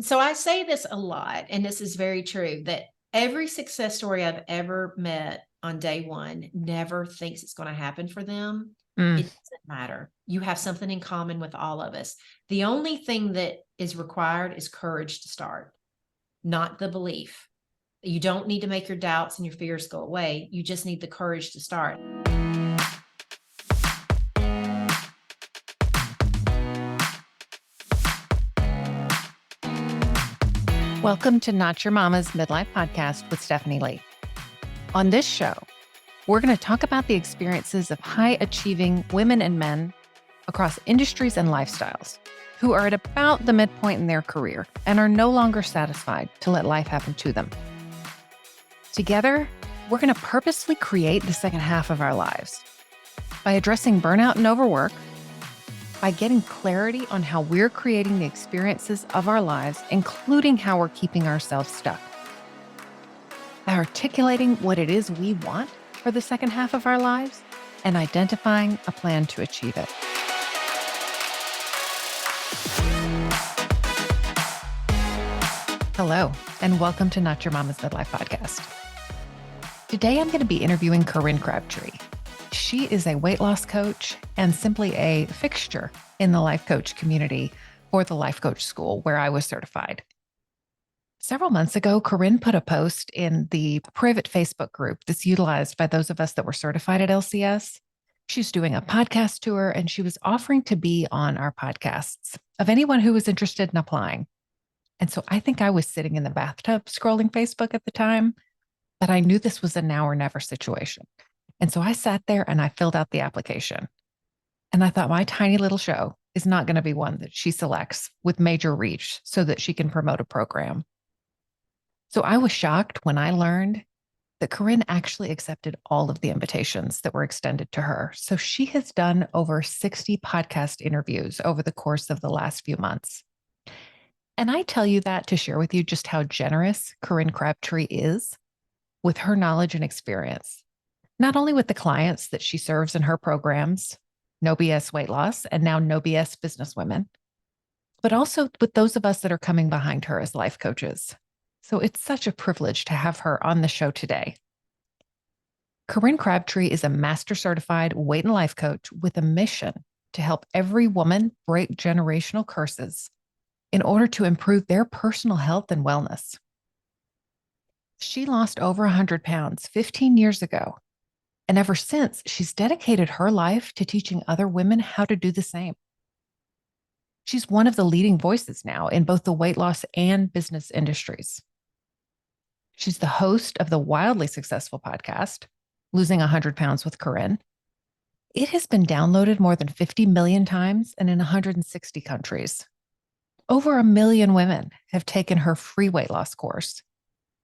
So I say this a lot, and this is very true, that every success story I've ever met on day one never thinks it's going to happen for them. Mm. It doesn't matter. You have something in common with all of us. The only thing that is required is courage to start, not the belief. You don't need to make your doubts and your fears go away. You just need the courage to start. Welcome to Not Your Mama's Midlife Podcast with Stephanie Lee. On this show, we're going to talk about the experiences of high achieving women and men across industries and lifestyles who are at about the midpoint in their career and are no longer satisfied to let life happen to them. Together, we're going to purposely create the second half of our lives by addressing burnout and overwork, by getting clarity on how we're creating the experiences of our lives, including how we're keeping ourselves stuck, by articulating what it is we want for the second half of our lives, and identifying a plan to achieve it. Hello, and welcome to Not Your Mama's Midlife Podcast. Today, I'm going to be interviewing Corinne Crabtree. She is a weight loss coach and simply a fixture in the life coach community for the Life Coach School, where I was certified. Several months ago, Corinne put a post in the private Facebook group that's utilized by those of us that were certified at LCS. She's doing a podcast tour, and she was offering to be on our podcasts of anyone who was interested in applying. And so I think I was sitting in the bathtub scrolling Facebook at the time, but I knew this was a now or never situation. And so I sat there and I filled out the application. And I thought my tiny little show is not going to be one that she selects with major reach so that she can promote a program. So I was shocked when I learned that Corinne actually accepted all of the invitations that were extended to her. So she has done over 60 podcast interviews over the course of the last few months. And I tell you that to share with you just how generous Corinne Crabtree is with her knowledge and experience, not only with the clients that she serves in her programs, No BS Weightloss, and now No BS Businesswomen, but also with those of us that are coming behind her as life coaches. So it's such a privilege to have her on the show today. Corinne Crabtree is a master certified weight and life coach with a mission to help every woman break generational curses in order to improve their personal health and wellness. She lost over 100 pounds 15 years ago. And ever since, she's dedicated her life to teaching other women how to do the same. She's one of the leading voices now in both the weight loss and business industries. She's the host of the wildly successful podcast, Losing 100 Pounds with Corinne. It has been downloaded more than 50 million times and in 160 countries. Over 1 million women have taken her free weight loss course.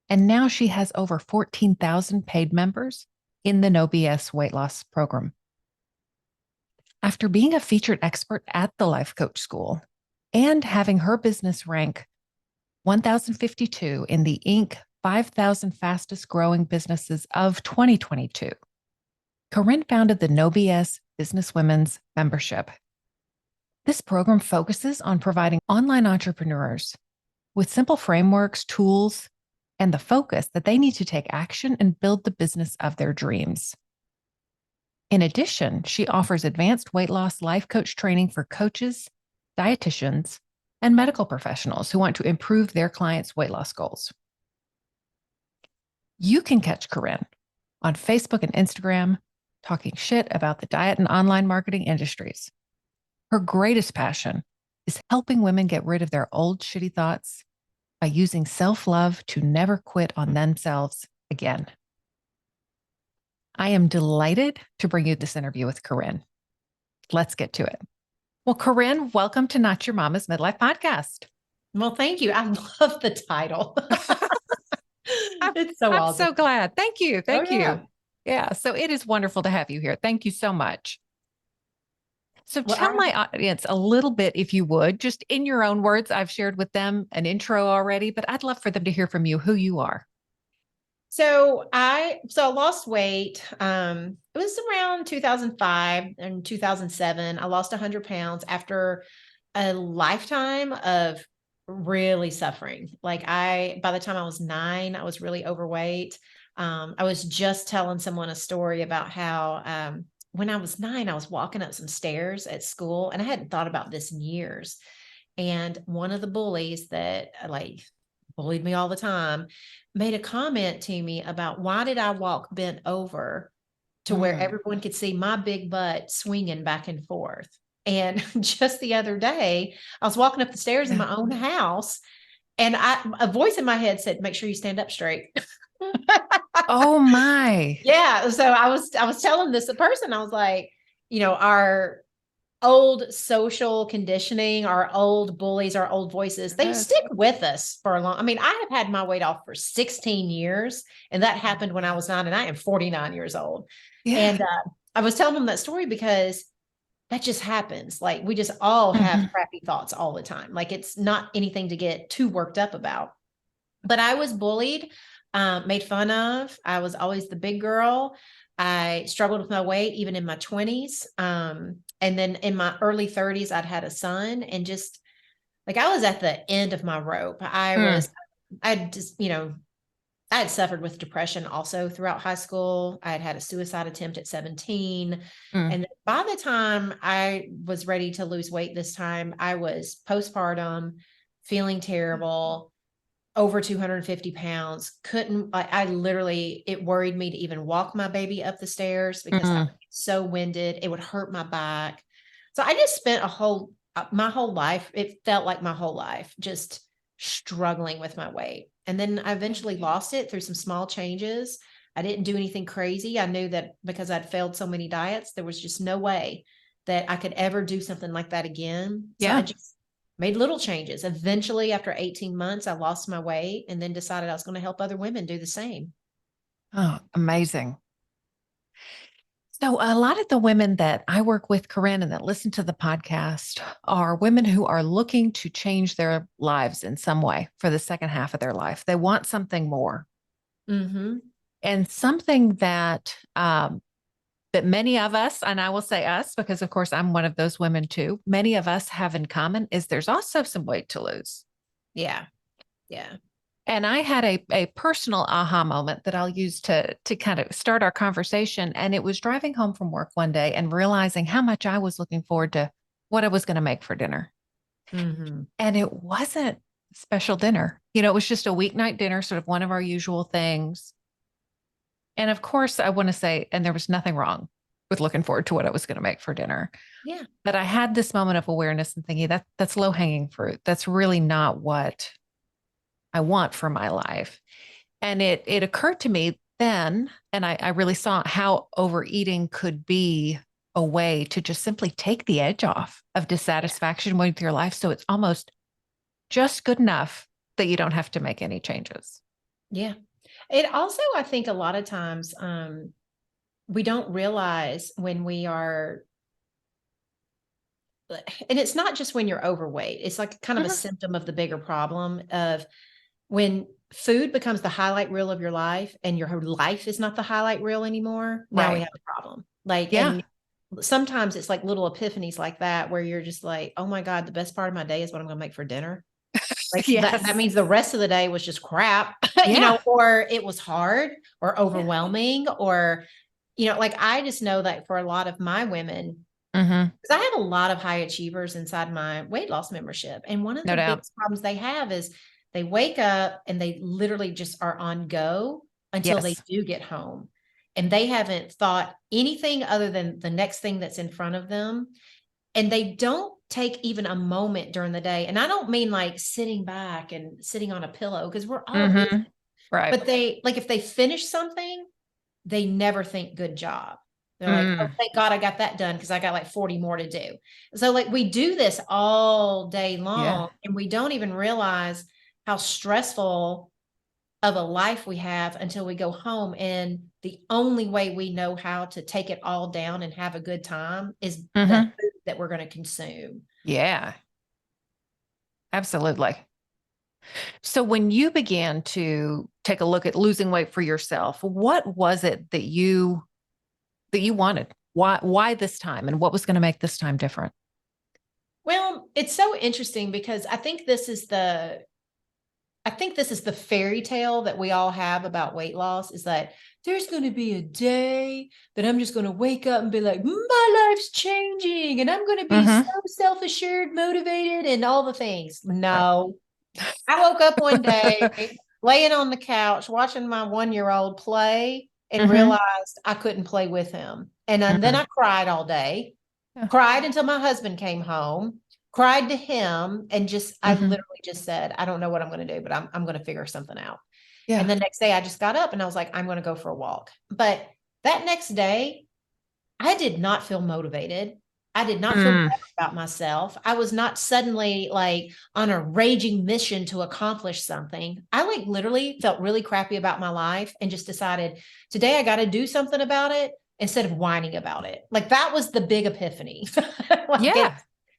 And now she has over 14,000 paid members in the No BS weight loss program. After being a featured expert at the Life Coach School and having her business rank 1052 in the Inc. 5,000 fastest growing businesses of 2022, Corinne founded the No BS Business Women's Membership. This program focuses on providing online entrepreneurs with simple frameworks, tools, and the focus that they need to take action and build the business of their dreams. In addition, she offers advanced weight loss life coach training for coaches, dietitians, and medical professionals who want to improve their clients' weight loss goals. You can catch Corinne on Facebook and Instagram talking shit about the diet and online marketing industries. Her greatest passion is helping women get rid of their old shitty thoughts by using self-love to never quit on themselves again. I am delighted to bring you this interview with Corinne. Let's get to it. Well, Corinne, welcome to Not Your Mama's Midlife Podcast. Well, thank you. I love the title. It's so I'm awesome. so glad. Thank you. Thank Oh, you. yeah. Yeah, so it is wonderful to have you here. Thank you so much. So Well, tell my audience a little bit, if you would, just in your own words. I've shared with them an intro already, but I'd love for them to hear from you who you are. So I lost weight. It was around 2005 and 2007. I lost 100 pounds after a lifetime of really suffering. Like by the time I was 9, I was really overweight. I was just telling someone a story about how, when I was 9, I was walking up some stairs at school, and I hadn't thought about this in years. And one of the bullies that like bullied me all the time made a comment to me about, why did I walk bent over to where Mm. everyone could see my big butt swinging back and forth? And just the other day, I was walking up the stairs in Yeah. my own house, and a voice in my head said, "Make sure you stand up straight." Oh my. Yeah. So I was telling this person, I was like, our old social conditioning, our old bullies, our old voices, they Yes. stick with us for a long. I mean, I have had my weight off for 16 years, and that happened when I was 9, and I am 49 years old. Yeah. And I was telling them that story because that just happens. Like, we just all have Mhm. crappy thoughts all the time. Like, it's not anything to get too worked up about. But I was bullied, made fun of. I was always the big girl. I struggled with my weight even in my 20s. And then in my early 30s, I'd had a son, and just like, I was at the end of my rope. Mm. I just, I had suffered with depression also throughout high school. I had had a suicide attempt at 17. Mm. And by the time I was ready to lose weight this time, I was postpartum, feeling terrible, over 250 pounds. I literally, it worried me to even walk my baby up the stairs because I Mm. was so winded. It would hurt my back. So I just spent my whole life, it felt like my whole life, just struggling with my weight. And then I eventually lost it through some small changes. I didn't do anything crazy. I knew that because I'd failed so many diets, there was just no way that I could ever do something like that again. So I Yeah. just made little changes. Eventually, after 18 months, I lost my weight, and then decided I was going to help other women do the same. Oh, amazing. So, a lot of the women that I work with, Corinne, and that listen to the podcast are women who are looking to change their lives in some way for the second half of their life. They want something more, Mm-hmm. and something that many of us, and I will say us because, of course, I'm one of those women too. Many of us have in common is there's also some weight to lose. Yeah. Yeah. And I had a personal aha moment that I'll use to kind of start our conversation. And it was driving home from work one day and realizing how much I was looking forward to what I was going to make for dinner. Mm-hmm. And it wasn't a special dinner. It was just a weeknight dinner, sort of one of our usual things. And of course, I want to say, and there was nothing wrong with looking forward to what I was going to make for dinner. Yeah. But I had this moment of awareness and thinking that's low hanging fruit. That's really not what I want for my life. And it occurred to me then, and I really saw how overeating could be a way to just simply take the edge off of dissatisfaction with your life. So it's almost just good enough that you don't have to make any changes. Yeah. It also, I think a lot of times, we don't realize when we are, and it's not just when you're overweight, it's like kind of a Mhm. symptom of the bigger problem of when food becomes the highlight reel of your life and your life is not the highlight reel anymore. Now we Right. have a problem. Like, Yeah. and sometimes it's like little epiphanies like that, where you're just like, oh my God, the best part of my day is what I'm going to make for dinner. Like, that Yes. means the rest of the day was just crap, Yeah. or it was hard or Yeah. overwhelming, or, like, I just know that for a lot of my women, Hmm. because I have a lot of high achievers inside my weight loss membership. And one of No the doubt. biggest problems they have is they wake up and they literally just are on go until they Yes. do get home. And they haven't thought anything other than the next thing that's in front of them. And they don't take even a moment during the day. And I don't mean like sitting back and sitting on a pillow, because we're all busy. Hmm. Right. But they, like, if they finish something, they never think good job. They're like, oh, Mm. thank God I got that done, because I got like 40 more to do. So, like, we do this all day Yeah. long, and we don't even realize how stressful of a life we have until we go home. And the only way we know how to take it all down and have a good time is the Hmm. food that we're going to consume. Yeah. Absolutely. So when you began to take a look at losing weight for yourself, what was it that you wanted? Why this time, and what was going to make this time different? Well, it's so interesting because I think this is the fairy tale that we all have about weight loss is that there's going to be a day that I'm just going to wake up and be like, my life's changing and I'm going to be so self-assured, motivated, and all the things. Right. No, I woke up one day laying on the couch watching my 1-year-old play and realized I couldn't play with him. And then I cried all day, Yeah. cried until my husband came home, cried to him, and I literally just said, I don't know what I'm going to do, but I'm going to figure something out. Yeah. And the next day I just got up and I was like, I'm going to go for a walk. But that next day, I did not feel motivated. I did not feel better about myself. I was not suddenly like on a raging mission to accomplish something. I like literally felt really crappy about my life and just decided today I got to do something about it instead of whining about it. Like that was the big epiphany. It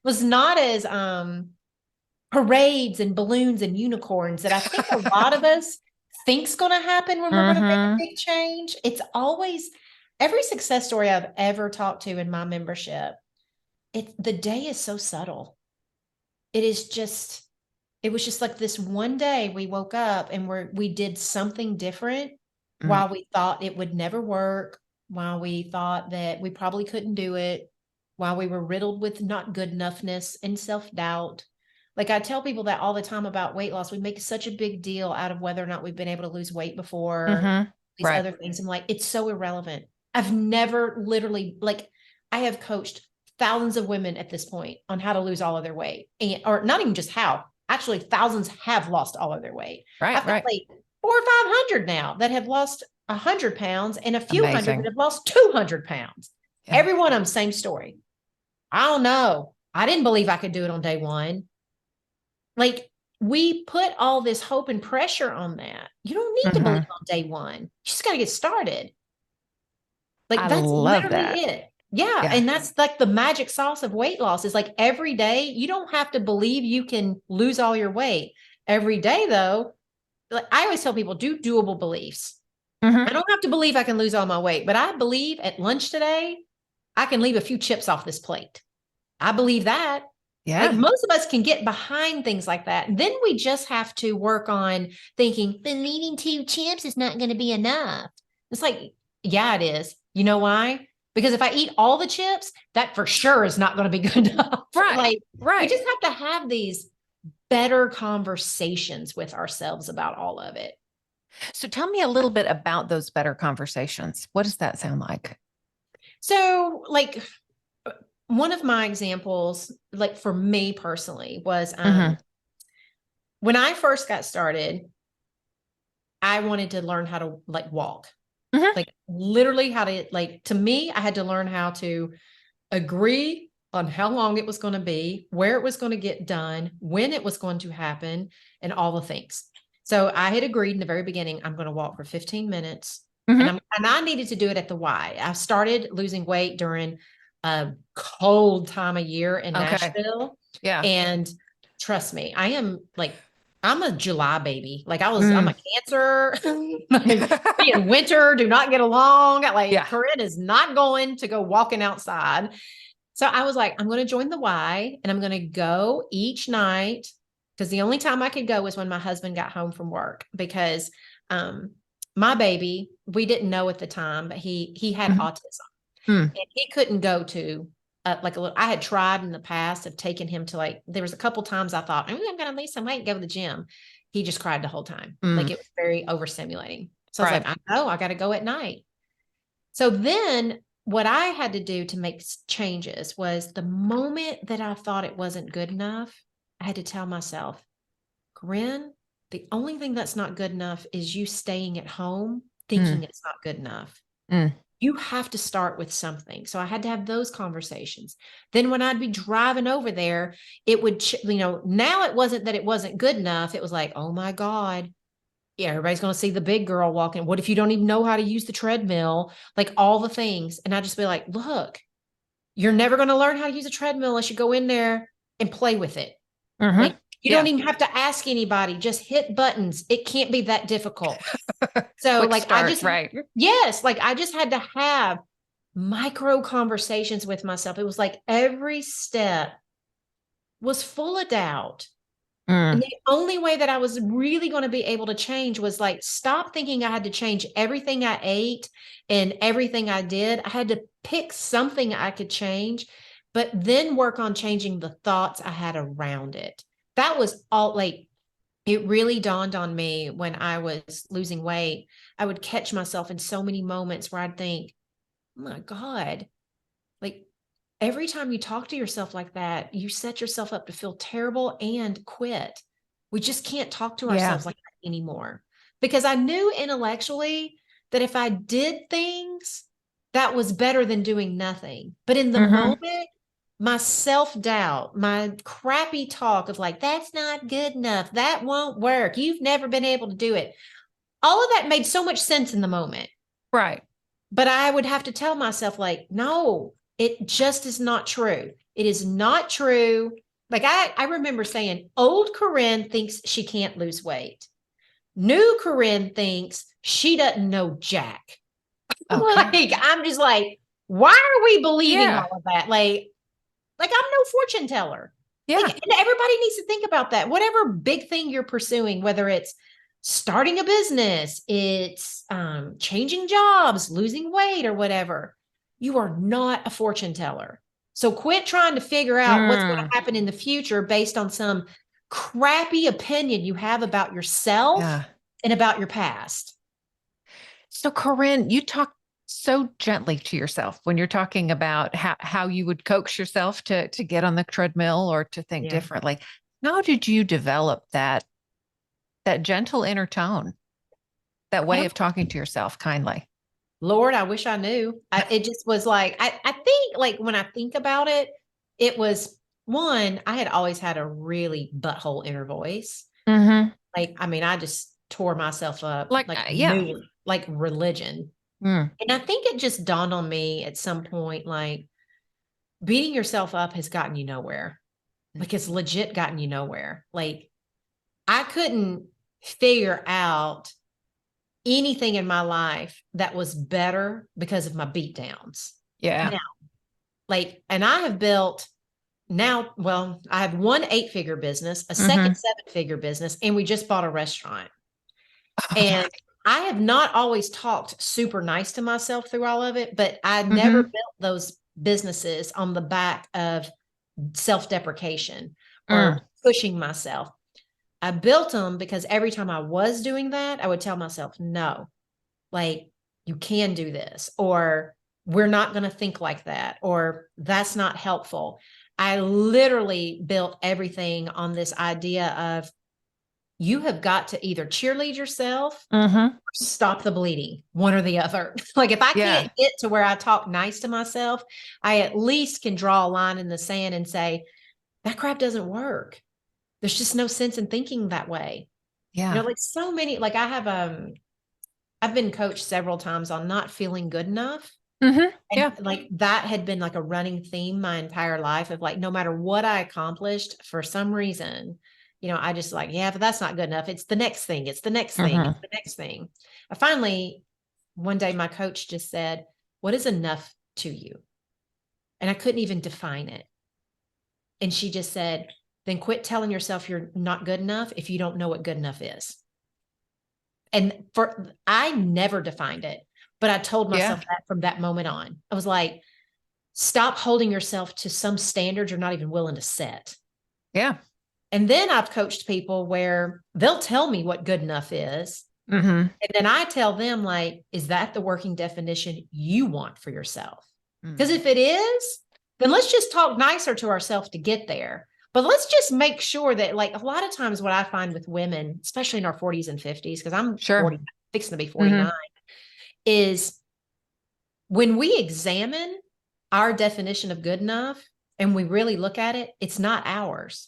was not as parades and balloons and unicorns that I think a lot of us think's going to happen when we're going to make a big change. It's always every success story I've ever talked to in my membership. The day is so subtle. It was just like this one day we woke up and we did something different while we thought it would never work, while we thought that we probably couldn't do it, while we were riddled with not good enoughness and self-doubt. Like I tell people that all the time about weight loss. We make such a big deal out of whether or not we've been able to lose weight before, these other things. I'm like, it's so irrelevant. I've never literally, like, I have coached thousands of women at this point on how to lose all of their weight, or not even just how. Actually, thousands have lost all of their weight. I've got like 400 or 500 now that have lost 100 pounds, and a few hundred that have lost 200 pounds. Yeah. Every one of them, same story. I don't know. I didn't believe I could do it on day one. Like we put all this hope and pressure on that. You don't need to believe on day one. You just got to get started. Like that's literally it. Yeah. And that's like the magic sauce of weight loss is like every day you don't have to believe you can lose all your weight. Every day though, like I always tell people do doable beliefs. I don't have to believe I can lose all my weight, but I believe at lunch today, I can leave a few chips off this plate. I believe that. Yeah. Like most of us can get behind things like that. Then we just have to work on thinking, but eating 2 chips is not going to be enough. It's like, yeah, it is. You know why? Because if I eat all the chips, that for sure is not going to be good enough. Right. We just have to have these better conversations with ourselves about all of it. So tell me a little bit about those better conversations. What does that sound like? So like one of my examples, like for me personally was, when I first got started, I wanted to learn how to like walk, like literally how to, like, to me, I had to learn how to agree on how long it was going to be, where it was going to get done, when it was going to happen, and all the things. So I had agreed in the very beginning, I'm going to walk for 15 minutes and I needed to do it at the Y. I started losing weight during a cold time of year in Nashville. Yeah. And trust me, I'm a July baby. Like I'm a Cancer. Me and winter do not get along. Like Corinne is not going to go walking outside. So I was like, I'm going to join the Y and I'm going to go each night because the only time I could go was when my husband got home from work because my baby, we didn't know at the time, but he had autism and he couldn't go to I had tried in the past of taking him to there was a couple times I thought, I'm going to lose some weight and go to the gym. He just cried the whole time. Like it was very overstimulating. So I was like, I know I got to go at night. So then what I had to do to make changes was the moment that I thought it wasn't good enough, I had to tell myself, Corinne, the only thing that's not good enough is you staying at home thinking it's not good enough. You have to start with something. So I had to have those conversations. Then when I'd be driving over there, it would, now it wasn't that it wasn't good enough. It was like, oh my God, yeah, everybody's going to see the big girl walking. What if you don't even know how to use the treadmill? Like all the things. And I just be like, look, you're never going to learn how to use a treadmill unless you go in there and play with it. Like you don't even have to ask anybody, just hit buttons. It can't be that difficult. So yes, like I just had to have micro conversations with myself. It was like every step was full of doubt. And Mm. the only way that I was really going to be able to change was like, stop thinking I had to change everything I ate and everything I did. I had to pick something I could change, but then work on changing the thoughts I had around it. That was all, like, it really dawned on me when I was losing weight. I would catch myself in so many moments where I'd think, oh my God, like, every time you talk to yourself like that, you set yourself up to feel terrible and quit. We just can't talk to Yeah. ourselves like that anymore. Because I knew intellectually that if I did things, that was better than doing nothing. But in the Mm-hmm. moment, my self-doubt, my crappy talk of like, that's not good enough, that won't work, you've never been able to do it. All of that made so much sense in the moment. Right. But I would have to tell myself, like, no, it just is not true. It is not true. Like, I remember saying, old Corinne thinks she can't lose weight. New Corinne thinks she doesn't know Jack. Okay. Like, I'm just like, why are we believing Yeah. all of that? Like I'm no fortune teller. Like, Yeah. and everybody needs to think about that. Whatever big thing you're pursuing, whether it's starting a business, it's changing jobs, losing weight, or whatever, you are not a fortune teller. So quit trying to figure out what's going Mm. to happen in the future based on some crappy opinion you have about yourself Yeah. and about your past. So, Corinne, you talk so gently to yourself when you're talking about how you would coax yourself to get on the treadmill or to think Yeah. differently. How did you develop that gentle inner tone, that way of talking to yourself kindly? Lord, I wish I knew. It just was like, I think, like, when I think about it, it was one, I had always had a really butthole inner voice. Mm-hmm. Like, I mean, I just tore myself up Like, like yeah. new, like religion. Mm. And I think it just dawned on me at some point, like, beating yourself up has gotten you nowhere. Like, it's legit gotten you nowhere. Like, I couldn't figure out anything in my life that was better because of my beat downs. Yeah. Like, and I have built now, well, I have one 8-figure business, a second Mm-hmm. 7-figure business, and we just bought a restaurant. Oh, yeah. And I have not always talked super nice to myself through all of it, but I never Mm-hmm. built those businesses on the back of self-deprecation Mm. or pushing myself. I built them because every time I was doing that, I would tell myself, no, like, you can do this, or we're not going to think like that, or that's not helpful. I literally built everything on this idea of, you have got to either cheerlead yourself Mm-hmm. or stop the bleeding, one or the other. Like, if I Yeah. can't get to where I talk nice to myself, I at least can draw a line in the sand and say, that crap doesn't work. There's just no sense in thinking that way. Yeah. Like, so many, like, I've been coached several times on not feeling good enough. Mm-hmm. And Yeah. like, that had been like a running theme my entire life of like, no matter what I accomplished, for some reason, I just like, yeah, but that's not good enough. It's the next thing. It's the next thing. It's Mm-hmm. the next thing. I finally, one day, my coach just said, what is enough to you? And I couldn't even define it. And she just said, then quit telling yourself you're not good enough if you don't know what good enough is. And I never defined it, but I told Yeah. myself that from that moment on. I was like, stop holding yourself to some standard you're not even willing to set. Yeah. And then I've coached people where they'll tell me what good enough is. Mm-hmm. And then I tell them, like, is that the working definition you want for yourself? Because Mm. if it is, then let's just talk nicer to ourselves to get there. But let's just make sure that, like, a lot of times what I find with women, especially in our 40s and 50s, because I'm Sure. 40, fixing to be 49, Mm-hmm. is when we examine our definition of good enough and we really look at it, it's not ours.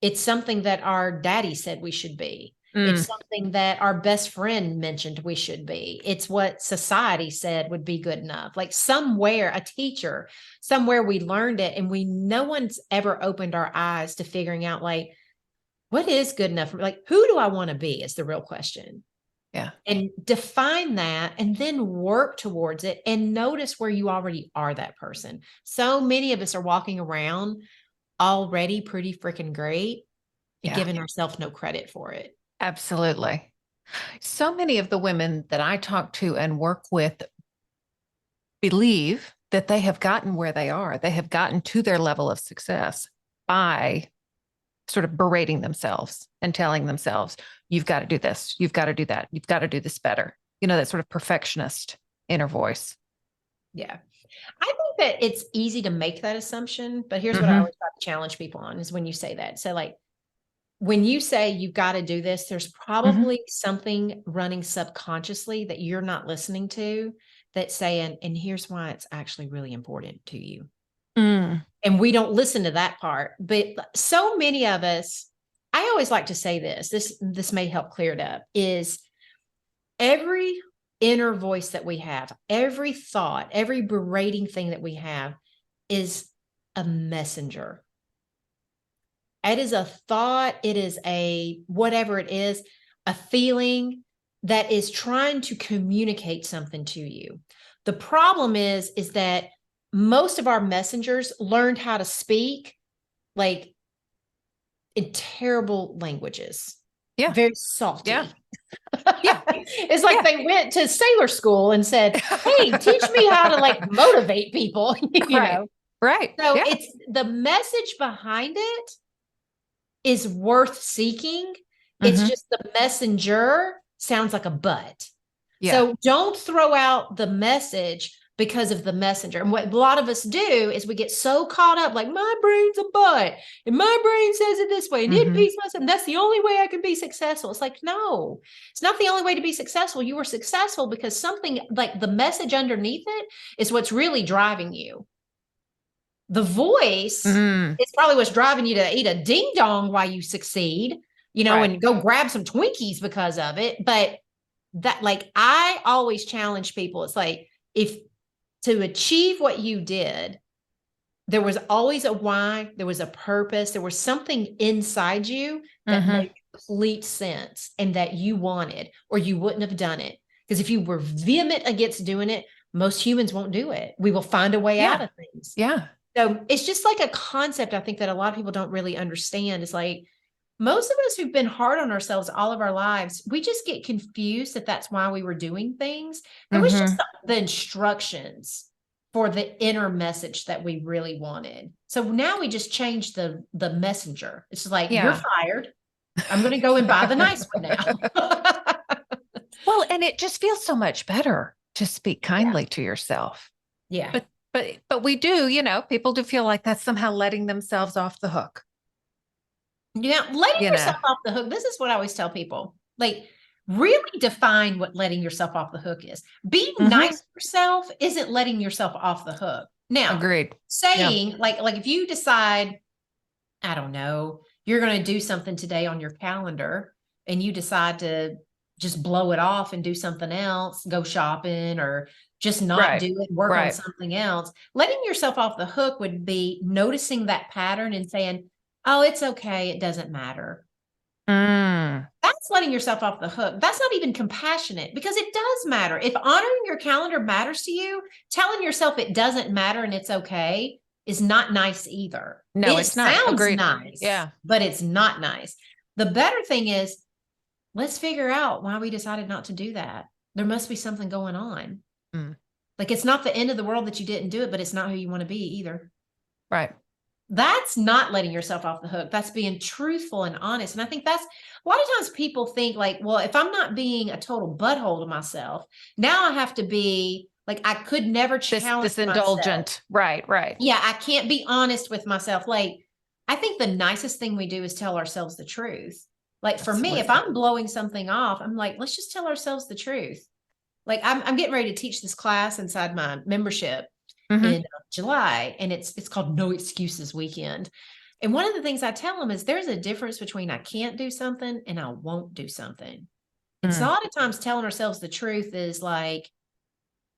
It's something that our daddy said we should be. Mm. It's something that our best friend mentioned we should be. It's what society said would be good enough. Like, somewhere, a teacher, somewhere we learned it, and no one's ever opened our eyes to figuring out, like, what is good enough? Like, who do I want to be is the real question. Yeah. And define that and then work towards it and notice where you already are that person. So many of us are walking around already pretty freaking great and Yeah, giving ourselves no credit for it. absolutely. So many of the women that I talk to and work with believe that they have gotten where they are. They have gotten to their level of success by sort of berating themselves and telling themselves, you've got to do this, you've got to do that, you've got to do this better. You know, that sort of perfectionist inner voice. Yeah. I think that it's easy to make that assumption, but here's what I Mm-hmm. always try to challenge people on is when you say that. So like when you say you've got to do this, there's Mm-hmm. probably something running subconsciously that you're not listening to that's saying, and here's why it's actually really important to you. Mm. And we don't listen to that part. But so many of us, I always like to say this may help clear it up, is every inner voice that we have, every thought, every berating thing that we have is a messenger. It is a thought, it is a whatever it is, a feeling that is trying to communicate something to you. The problem is that most of our messengers learned how to speak like in terrible languages, Yeah. very salty. Yeah. Yeah. It's like Yeah. they went to sailor school and said, "Hey, teach me how to like motivate people," you Right. know. Right. So Yeah. it's the message behind it is worth seeking. It's Mm-hmm. just the messenger sounds like a butt. Yeah. So don't throw out the message because of the messenger. And what a lot of us do is we get so caught up, like my brain's a butt, and my brain says it this way, and it Mm-hmm. beats myself. And that's the only way I can be successful. It's like, no, it's not the only way to be successful. You were successful because something like the message underneath it is what's really driving you. The voice Mm. is probably what's driving you to eat a ding dong while you succeed, Right. and go grab some Twinkies because of it. But that, like, I always challenge people. It's like, if to achieve what you did, there was always a why, there was a purpose, there was something inside you that Mm-hmm. made complete sense and that you wanted, or you wouldn't have done it. Because if you were vehement against doing it, most humans won't do it. We will find a way out Yeah. of things. Yeah. So it's just like a concept I think that a lot of people don't really understand. It's like most of us who've been hard on ourselves all of our lives, we just get confused that that's why we were doing things. It was Mm-hmm. just the instructions for the inner message that we really wanted. So now we just changed the messenger. It's like, you're Yeah. fired. I'm going to go and buy the nice one now. Well, and it just feels so much better to speak Yeah. kindly to yourself. Yeah. But we do, people do feel like that's somehow letting themselves off the hook. Yeah, letting You know. yourself off the hook. This is what I always tell people. Like, really define what letting yourself off the hook is. Being Mm-hmm. nice to yourself isn't letting yourself off the hook. Now, Agreed. Yeah. saying like if you decide, I don't know, you're going to do something today on your calendar and you decide to just blow it off and do something else, go shopping or just not Right. do it, work on Right. something else. Letting yourself off the hook would be noticing that pattern and saying, oh, it's okay. It doesn't matter. Mm. That's letting yourself off the hook. That's not even compassionate because it does matter. If honoring your calendar matters to you, telling yourself it doesn't matter and it's okay is not nice either. No, It it's not. sounds Agreed. nice, Yeah. but it's not nice. The better thing is, let's figure out why we decided not to do that. There must be something going on. Mm. Like, it's not the end of the world that you didn't do it, but it's not who you want to be either. Right. That's not letting yourself off the hook. That's being truthful and honest. And I think that's a lot of times people think like, well, if I'm not being a total butthole to myself, now I have to be like, I could never challenge This myself. indulgent. Right. Right. Yeah, I can't be honest with myself. Like, I think the nicest thing we do is tell ourselves the truth. Like for me, if Absolutely. I'm blowing something off, I'm like, let's just tell ourselves the truth. Like I'm getting ready to teach this class inside my membership Mm-hmm. in July, and it's called No Excuses Weekend. And one of the things I tell them is there's a difference between I can't do something and I won't do something. And so a Mm. lot of times telling ourselves the truth is like,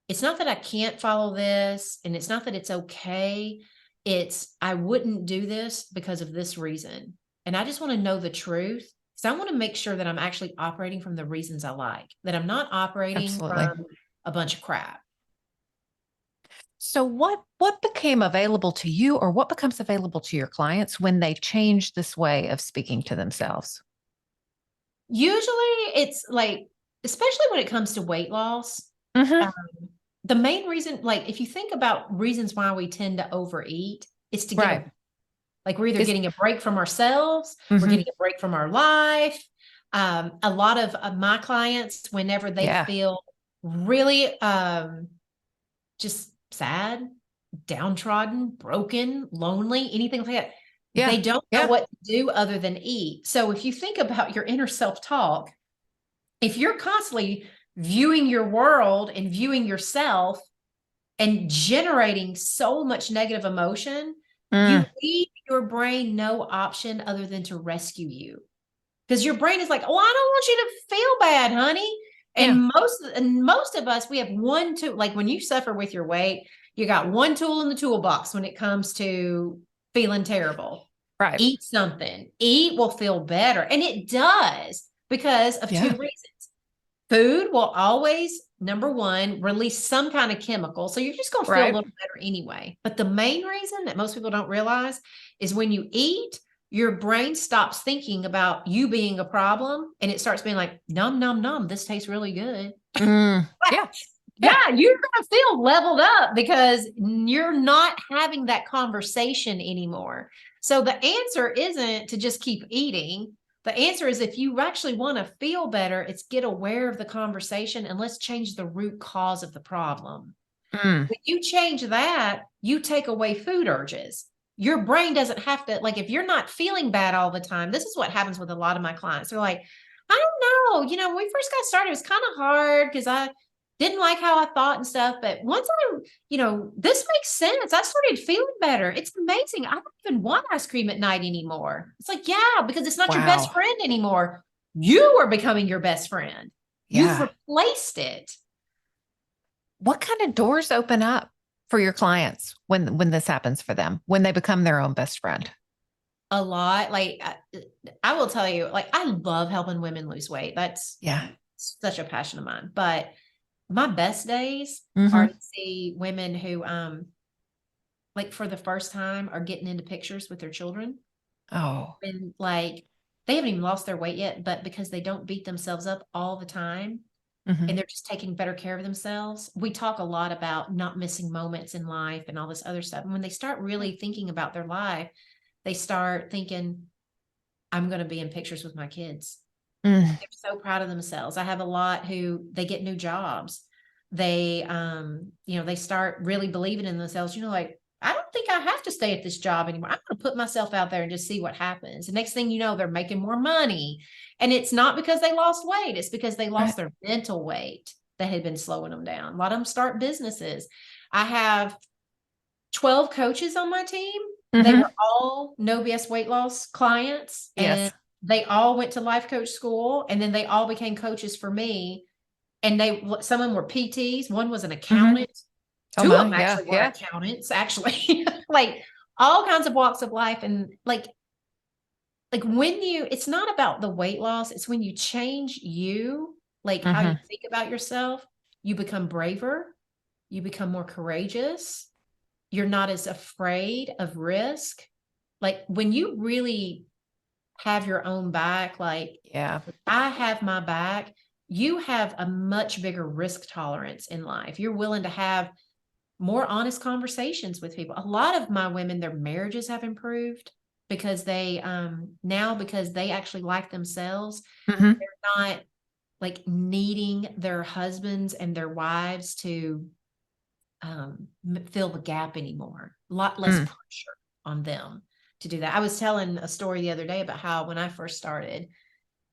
it's not that I can't follow this, and it's not that it's okay. It's I wouldn't do this because of this reason. And I just want to know the truth. So I want to make sure that I'm actually operating from the reasons I like, that I'm not operating Absolutely. from a bunch of crap. So what became available to you, or what becomes available to your clients when they change this way of speaking to themselves? Usually it's like, especially when it comes to weight loss, Hmm. um, the main reason, like if you think about reasons why we tend to overeat, it's to get Right. a, like we're either Is getting a break from ourselves, we're hmm getting a break from our life. A lot of my clients, whenever they Yeah. feel really just sad, downtrodden, broken, lonely, anything like that, Yeah. they don't know Yeah. what to do other than eat. So if you think about your inner self-talk, if you're constantly viewing your world and viewing yourself and generating so much negative emotion, you Mm, leave your brain no option other than to rescue you. Because your brain is like, oh, I don't want you to feel bad, honey. yeah. And most of us, we have one tool. Like when you suffer with your weight, you got one tool in the toolbox when it comes to feeling terrible. Right. Eat something. Eat will feel better. And it does because of two Yeah. reasons. Food will always, number one, release some kind of chemical. So you're just going to feel a Right. little better anyway. But the main reason that most people don't realize is when you eat, your brain stops thinking about you being a problem and it starts being like, num, num, num, this tastes really good. Yeah. Yeah. Yeah, you're going to feel leveled up because you're not having that conversation anymore. So the answer isn't to just keep eating. The answer is if you actually want to feel better, it's get aware of the conversation and let's change the root cause of the problem. Mm, When you change that, you take away food urges. Your brain doesn't have to, like, if you're not feeling bad all the time, this is what happens with a lot of my clients. They're like, I don't know, when we first got started, it was kind of hard because I didn't like how I thought and stuff. But once this makes sense. I started feeling better. It's amazing. I don't even want ice cream at night anymore. It's like, yeah, because it's not your best wow. friend anymore. You are becoming your best friend. You've Yeah. replaced it. What kind of doors open up for your clients when this happens for them, when they become their own best friend? A lot. Like I will tell you, like I love helping women lose weight. That's Yeah. such a passion of mine. But my best days are Hmm. to see women who like for the first time are getting into pictures with their children Oh. and like they haven't even lost their weight yet, but because they don't beat themselves up all the time Hmm. and they're just taking better care of themselves. We talk a lot about not missing moments in life and all this other stuff. And when they start really thinking about their life, they start thinking, I'm going to be in pictures with my kids. Mm. They're so proud of themselves. I have a lot who they get new jobs. They start really believing in themselves, like, I don't think I have to stay at this job anymore. I'm going to put myself out there and just see what happens. The next thing you know, they're making more money. And it's not because they lost weight. It's because they Right. lost their mental weight that had been slowing them down. A lot of them start businesses. I have 12 coaches on my team. They Hmm. were all no BS weight loss clients and Yes. they all went to life coach school and then they all became coaches for me. And some of them were PTs. One was an Hmm. accountant. Oh Two of my. them Yeah. actually were Yeah. accountants, actually, like all kinds of walks of life. And like it's not about the weight loss. It's when you change like how you Hmm. think about yourself, you become braver, you become more courageous, you're not as afraid of risk. Like when you really have your own back, like Yeah. I have my back, you have a much bigger risk tolerance in life. You're willing to have more honest conversations with people. A lot of my women, their marriages have improved because because they actually like themselves. Hmm. They're not like needing their husbands and their wives to fill the gap anymore. A lot less Mm. pressure on them to do that. I was telling a story the other day about how when I first started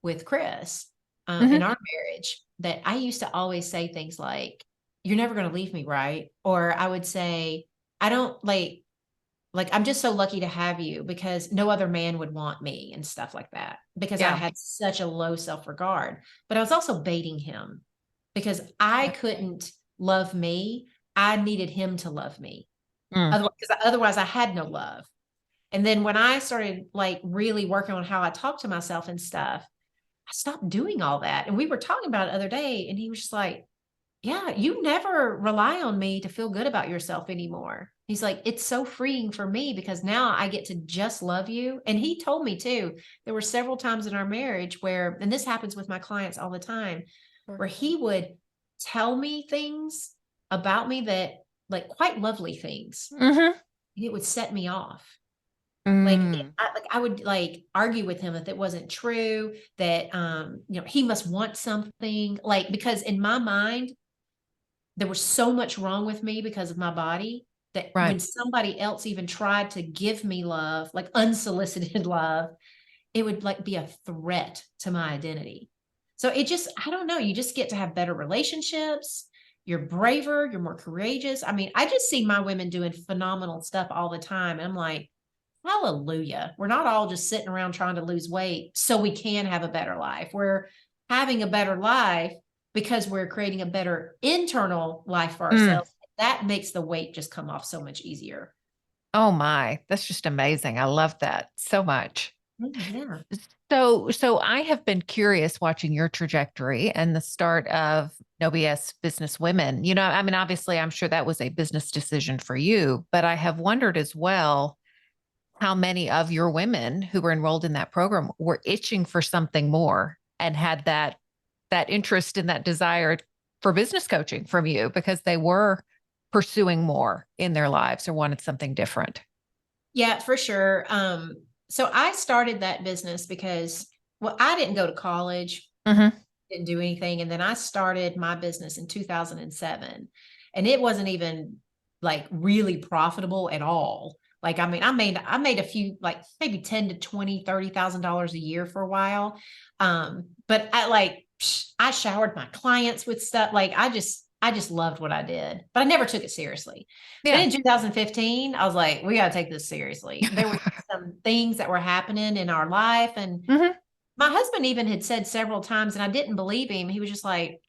with Chris in Hmm. our marriage, that I used to always say things like, "You're never going to leave me, right?" Or I would say, "I don't like I'm just so lucky to have you because no other man would want me," and stuff like that because I Yeah. had such a low self-regard. But I was also baiting him because I Yeah. couldn't love me. I needed him to love me. Mm. Otherwise I had no love. And then when I started like really working on how I talk to myself and stuff, I stopped doing all that. And we were talking about it the other day and he was just like, yeah, you never rely on me to feel good about yourself anymore. He's like, it's so freeing for me because now I get to just love you. And he told me too, there were several times in our marriage where, and this happens with my clients all the time, Sure. where he would tell me things about me that, like, quite lovely things, Mm-hmm. and it would set me off. Mm, Like I would like argue with him that it wasn't true, that he must want something, like, because in my mind there was so much wrong with me because of my body that right. when somebody else even tried to give me love, like unsolicited love, it would like be a threat to my identity. So it just, I don't know, you just get to have better relationships. You're braver, you're more courageous. I mean, I just see my women doing phenomenal stuff all the time. And I'm like, hallelujah. We're not all just sitting around trying to lose weight so we can have a better life. We're having a better life because we're creating a better internal life for Mm. ourselves. That makes the weight just come off so much easier. Oh my, that's just amazing. I love that so much. Yeah. So I have been curious watching your trajectory and the start of No BS Business Women. I mean, obviously, I'm sure that was a business decision for you, but I have wondered as well how many of your women who were enrolled in that program were itching for something more and had that interest and that desire for business coaching from you because they were pursuing more in their lives or wanted something different. Yeah, for sure. So I started that business because, well, I didn't go to college, Hmm. didn't do anything. And then I started my business in 2007. And it wasn't even like really profitable at all. Like, I mean, I made a few, like maybe 10 to 20, $30,000 a year for a while. But I showered my clients with stuff. Like I just loved what I did, but I never took it seriously. Then Yeah. in 2015, I was like, we got to take this seriously. There were some things that were happening in our life, and Hmm. my husband even had said several times, and I didn't believe him. He was just like,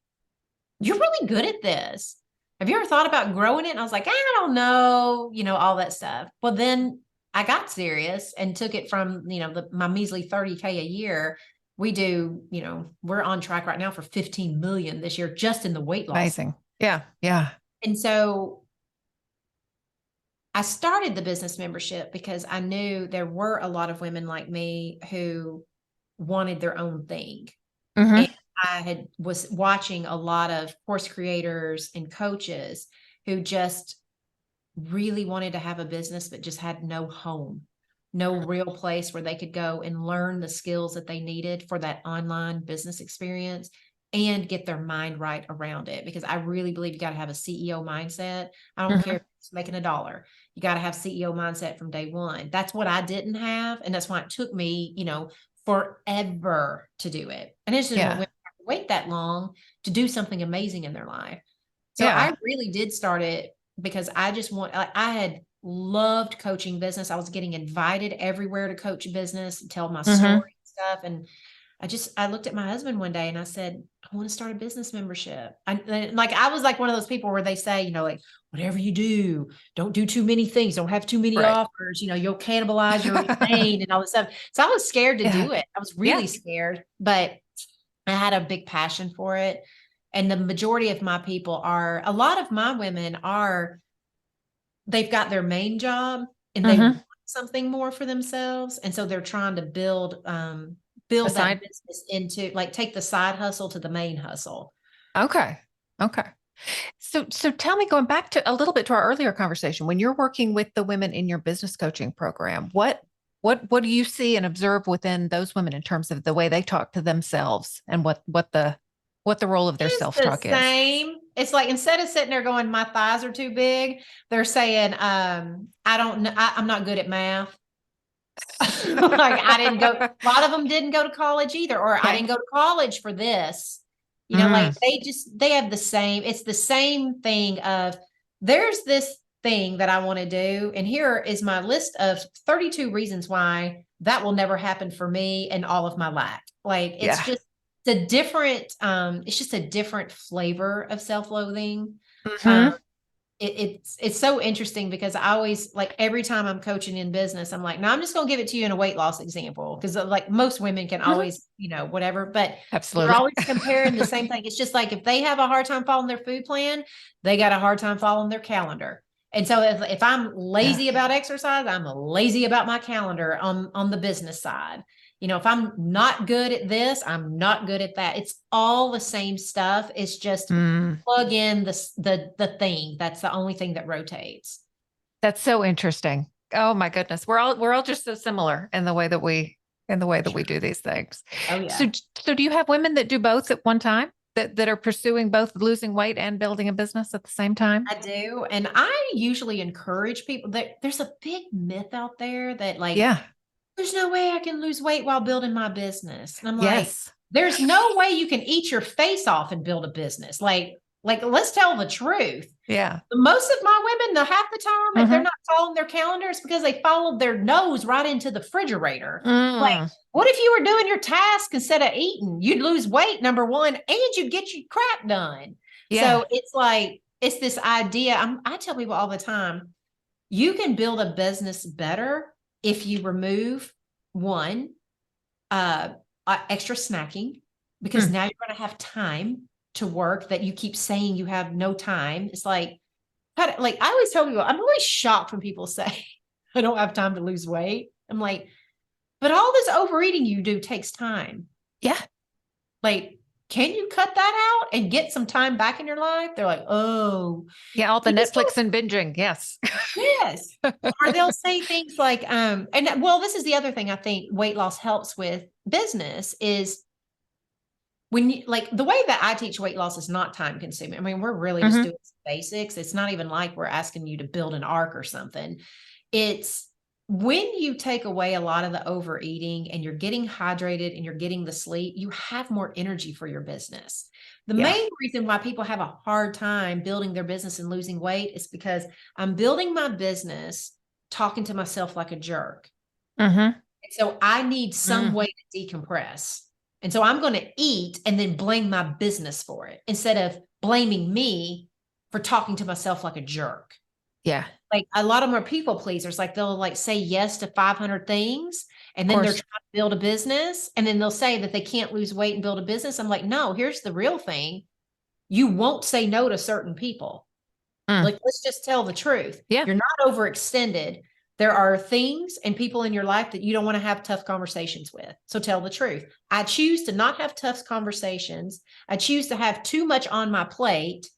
you're really good at this. Have you ever thought about growing it? And I was like, I don't know, all that stuff. Well, then I got serious and took it from, my measly 30K a year. We're on track right now for 15 million this year just in the weight loss. Amazing. Yeah. Yeah. And so I started the business membership because I knew there were a lot of women like me who wanted their own thing. And Hmm. was watching a lot of course creators and coaches who just really wanted to have a business, but just had no home, no real place where they could go and learn the skills that they needed for that online business experience and get their mind right around it. Because I really believe you got to have a CEO mindset. I don't care Hmm. if it's making a dollar. You got to have CEO mindset from day one. That's what I didn't have. And that's why it took me, forever to do it. And I just didn't want Yeah. women to have to wait that long to do something amazing in their life. So Yeah. I really did start it because I had loved coaching business. I was getting invited everywhere to coach business and tell my story Hmm. and stuff. And I looked at my husband one day and I said, I want to start a business membership. I was like one of those people where they say, like, whatever you do, don't do too many things. Don't have too many Right. offers. You'll cannibalize your lane and all this stuff. So I was scared to Yeah. do it. I was Yeah. really scared, but I had a big passion for it. And the majority of my people a lot of my women they've got their main job and they want Hmm. something more for themselves. And so they're trying to build that Aside. business into, like, take the side hustle to the main hustle. Okay. Okay. So tell me, going back to a little bit to our earlier conversation, when you're working with the women in your business coaching program, what do you see and observe within those women in terms of the way they talk to themselves and what the role of their It's the self-talk is? same. It's like instead of sitting there going, my thighs are too big, they're saying, I don't know, I'm not good at math. Like I didn't go, a lot of them didn't go to college either, or I Okay. didn't go to college for this. Like Mm, they have it's the same thing of, there's this thing that I want to do. And here is my list of 32 reasons why that will never happen for me and all of my life. Like yeah. it's just a different flavor of self-loathing. Um, Hmm. it's so interesting because I always like every time I'm coaching in business, I'm like, no, I'm just going to give it to you in a weight loss example. Cause like most women can Mhm. always, whatever, but we're Absolutely. always comparing the same thing. It's just like, if they have a hard time following their food plan, they got a hard time following their calendar. And so if I'm Yeah. lazy about exercise, I'm lazy about my calendar on the business side. If I'm not good at this, I'm not good at that. It's all the same stuff. It's just Mm, plug in the thing. That's the only thing that rotates. that's so interesting. Oh my goodness. We're all just so similar in the way that we Sure. do these things. Oh So yeah, so do you have women that do both at one time that are pursuing both losing weight and building a business at the same time? I do. And I usually encourage people that there's a big myth out there that like, Yeah. there's no way I can lose weight while building my business. And I'm like, Yes. there's no way you can eat your face off and build a business. Like let's tell the truth. Yeah. Most of my women, the half the time, if they're Mm-hmm. not following their calendars, because they followed their nose right into the refrigerator. Like, Mm, what if you were doing your task instead of eating? You'd lose weight, number one, and you'd get your crap done. yeah. So it's like, it's this idea. I tell people all the time, you can build a business better if you remove one, uh, extra snacking, because Mm. now you're going to have time to work that you keep saying you have no time. It's like I always tell people, I'm always shocked when people say, I don't have time to lose weight. I'm like, but all this overeating you do takes time. Yeah. Like, can you cut that out and get some time back in your life? They're like, oh, Yeah. All the you just don't. Netflix and binging. Yes. Yes. Or they'll say things like, and well, this is the other thing I think weight loss helps with business is when you like the way that I teach weight loss is not time consuming. I mean, we're really just Hmm. doing basics. It's not even like we're asking you to build an arc or something. It's when you take away a lot of the overeating and you're getting hydrated and you're getting the sleep, you have more energy for your business. The Yeah. main reason why people have a hard time building their business and losing weight is because I'm building my business talking to myself like a jerk. Hmm. And so I need some Mm. way to decompress. And so I'm going to eat and then blame my business for it instead of blaming me for talking to myself like a jerk. Yeah. Like a lot of them are people pleasers. Like they'll like say yes to 500 things Of and then they're trying course. to build a business and then they'll say that they can't lose weight and build a business. I'm like, no, here's the real thing. You won't say no to certain people. Mm. Like, let's just tell the truth. Yeah. You're not overextended. There are things and people in your life that you don't want to have tough conversations with. So tell the truth. I choose to not have tough conversations. I choose to have too much on my plate.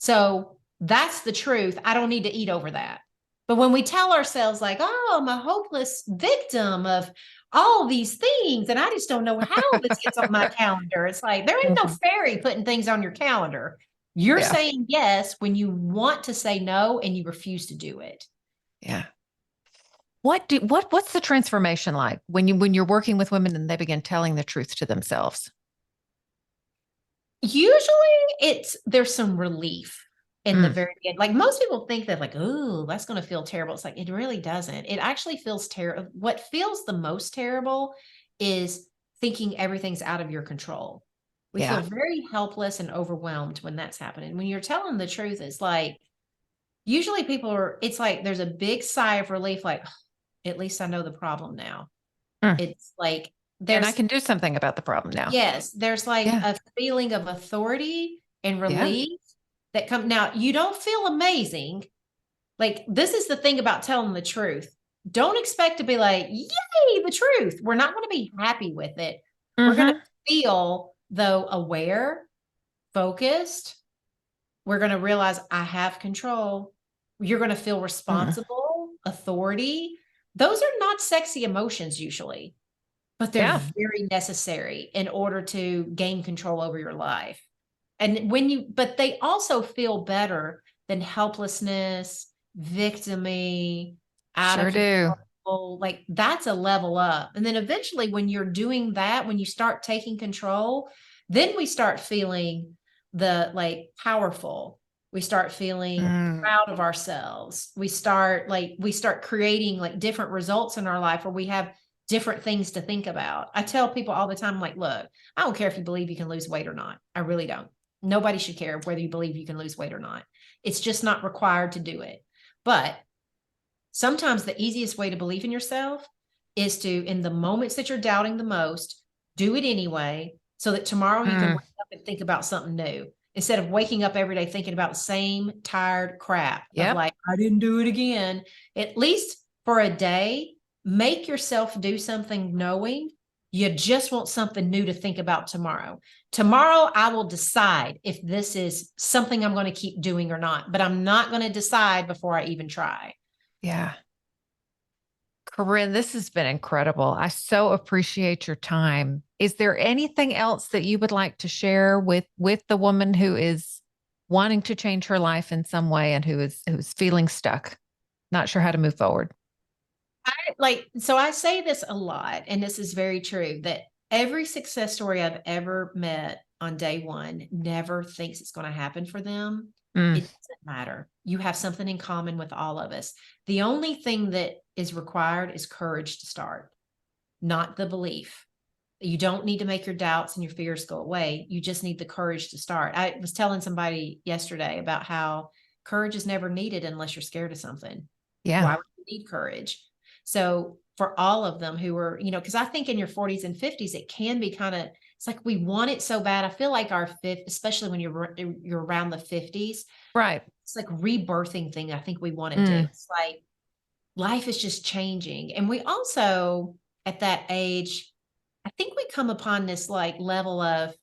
So that's the truth. I don't need to eat over that. But when we tell ourselves, like, oh, I'm a hopeless victim of all these things, and I just don't know how this gets on my calendar, it's like there ain't no Mhm. fairy putting things on your calendar. You're Yeah. saying yes when you want to say no and you refuse to do it. Yeah. What's the transformation like when you're working with women and they begin telling the truth to themselves? Usually there's some relief in the Mm. very end. Like most people think that like, oh, that's going to feel terrible. It's like, it really doesn't. It actually feels terrible. What feels the most terrible is thinking everything's out of your control. We feel Yeah. very helpless and overwhelmed when that's happening. When you're telling the truth, it's like, usually it's like there's a big sigh of relief, like, at least I know the problem now. Mm. It's like, And I there's can do something about the problem now. Yes, there's like Yeah. a feeling of authority and Yeah. relief that come now. You don't feel amazing. Like this is the thing about telling the truth. Don't expect to be like, yay, the truth. We're not going to be happy with it. We're going to Hmm. feel though aware, focused. We're going to realize I have control. You're going to feel Mm. responsible, authority. Those are not sexy emotions usually, but they're Yeah. very necessary in order to gain control over your life. And but they also feel better than helplessness, victimy, out of Sure do. control. Like that's a level up. And then eventually, when you're doing that, when you start taking control, then we start feeling the like powerful. We start feeling Mm. proud of ourselves. We start creating like different results in our life where we have different things to think about. I tell people all the time, like, look, I don't care if you believe you can lose weight or not. I really don't. Nobody should care whether you believe you can lose weight or not. It's just not required to do it. But sometimes the easiest way to believe in yourself is to, in the moments that you're doubting the most, do it anyway, so that tomorrow you can wake up and think about something new, instead of waking up every day thinking about the same tired crap of like, I didn't do it again. At least for a day, make yourself do something knowing you just want something new to think about tomorrow. Tomorrow, I will decide if this is something I'm going to keep doing or not, but I'm not going to decide before I even try. Yeah. Corinne, this has been incredible. I so appreciate your time. Is there anything else that you would like to share with the woman who is wanting to change her life in some way and who's feeling stuck, not sure how to move forward? So I say this a lot, and this is very true, that every success story I've ever met on day one never thinks it's going to happen for them. It doesn't matter. You have something in common with all of us. The only thing that is required is courage to start, not the belief. You don't need to make your doubts and your fears go away. You just need the courage to start. I was telling somebody yesterday about how courage is never needed unless you're scared of something. Yeah. Why would you need courage? So for all of them who are, because I think in your 40s and 50s, it can be kind of, it's like we want it so bad. I feel like our fifth, especially when you're around the 50s, right? It's like rebirthing thing. I think we want to do. It's like life is just changing. And we also, at that age, I think we come upon this like level of,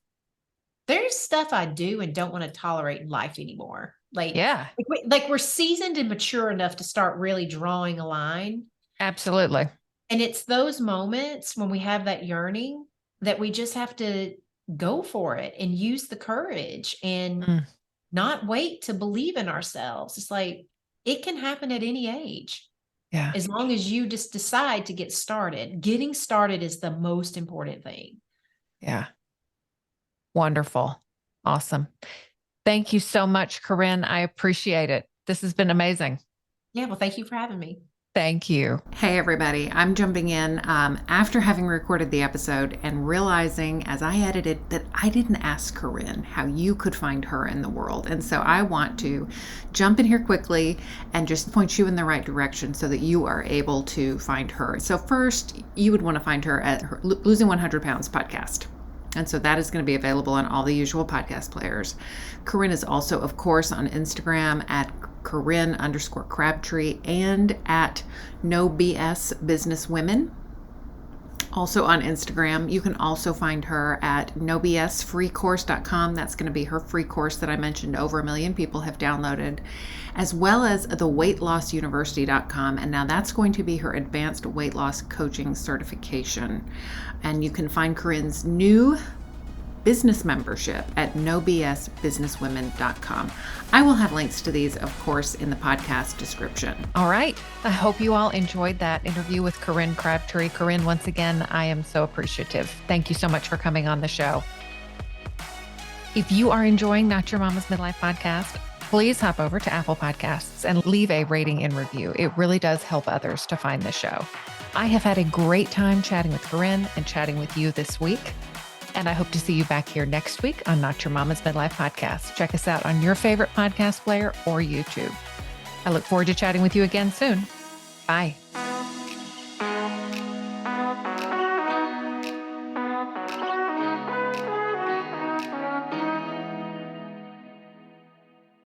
there's stuff I do and don't want to tolerate in life anymore. Like we're seasoned and mature enough to start really drawing a line. Absolutely. And it's those moments when we have that yearning that we just have to go for it and use the courage and not wait to believe in ourselves. It's like, it can happen at any age. Yeah. As long as you just decide to get started. Getting started is the most important thing. Yeah. Wonderful. Awesome. Thank you so much, Corinne. I appreciate it. This has been amazing. Yeah. Well, thank you for having me. Thank you. Hey, everybody. I'm jumping in after having recorded the episode and realizing as I edited that I didn't ask Corinne how you could find her in the world. And so I want to jump in here quickly and just point you in the right direction so that you are able to find her. So first, you would want to find her at her Losing 100 Pounds podcast. And so that is going to be available on all the usual podcast players. Corinne is also, of course, on Instagram at Corinne_Crabtree and at No BS Business Women. Also on Instagram, you can also find her at nobsfreecourse.com. That's going to be her free course that I mentioned over 1 million people have downloaded, as well as the weightlossuniversity.com. And now that's going to be her advanced weight loss coaching certification. And you can find Corinne's new business membership at nobsbusinesswomen.com. I will have links to these, of course, in the podcast description. All right. I hope you all enjoyed that interview with Corinne Crabtree. Corinne, once again, I am so appreciative. Thank you so much for coming on the show. If you are enjoying Not Your Mama's Midlife podcast, please hop over to Apple Podcasts and leave a rating and review. It really does help others to find the show. I have had a great time chatting with Corinne and chatting with you this week. And I hope to see you back here next week on Not Your Mama's Midlife podcast. Check us out on your favorite podcast player or YouTube. I look forward to chatting with you again soon. Bye.